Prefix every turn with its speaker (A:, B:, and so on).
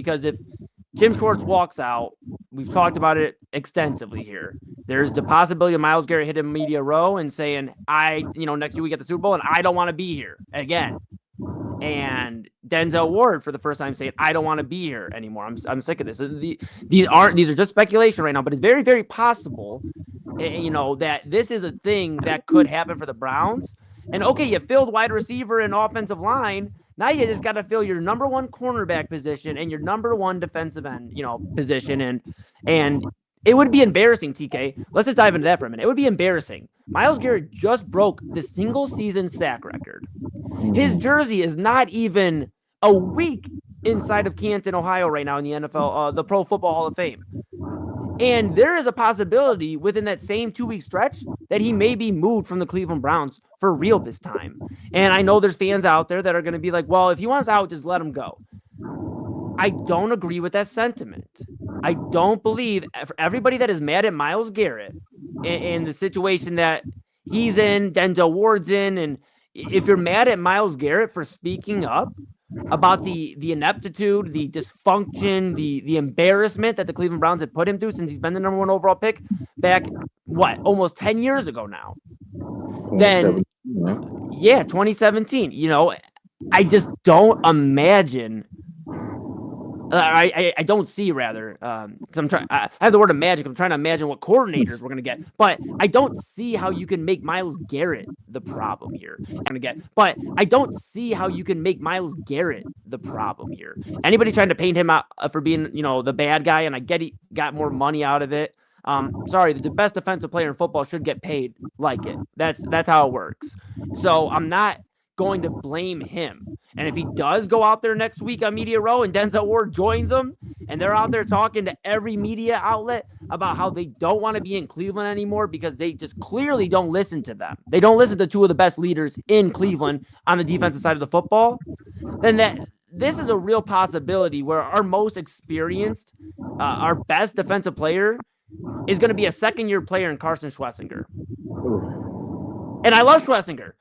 A: because if Jim Schwartz walks out, we've talked about it extensively here. There's the possibility of Myles Garrett hitting media row and saying, next year we get the Super Bowl and I don't want to be here again. And Denzel Ward for the first time saying, I don't want to be here anymore. I'm sick of this. These are just speculation right now, but it's very, very possible, that this is a thing that could happen for the Browns. And okay, you filled wide receiver and offensive line. Now you just got to fill your number one cornerback position and your number one defensive end, position. And it would be embarrassing, TK. Let's just dive into that for a minute. It would be embarrassing. Myles Garrett just broke the single season sack record. His jersey is not even a week inside of Canton, Ohio right now in the NFL, the Pro Football Hall of Fame. And there is a possibility within that same 2-week stretch that he may be moved from the Cleveland Browns for real this time. And I know there's fans out there that are going to be like, well, if he wants out, just let him go. I don't agree with that sentiment. I don't believe for everybody that is mad at Myles Garrett in the situation that he's in, Denzel Ward's in, and if you're mad at Myles Garrett for speaking up about the ineptitude, the dysfunction, the embarrassment that the Cleveland Browns have put him through since he's been the number one overall pick back, almost 10 years ago now. Then, 2017, I just don't imagine. I don't see rather. I have the word of magic. I'm trying to imagine what coordinators we're gonna get, but I don't see how you can make Myles Garrett the problem here. I don't see how you can make Myles Garrett the problem here. Anybody trying to paint him out for being, the bad guy, and I get he got more money out of it. Sorry, the best defensive player in football should get paid like it. That's how it works. So I'm not going to blame him. And if he does go out there next week on Media Row and Denzel Ward joins him and they're out there talking to every media outlet about how they don't want to be in Cleveland anymore because they just clearly don't listen to them. They don't listen to two of the best leaders in Cleveland on the defensive side of the football. Then this is a real possibility where our most experienced, our best defensive player is going to be a second-year player in Carson Schlesinger. And I love Schlesinger.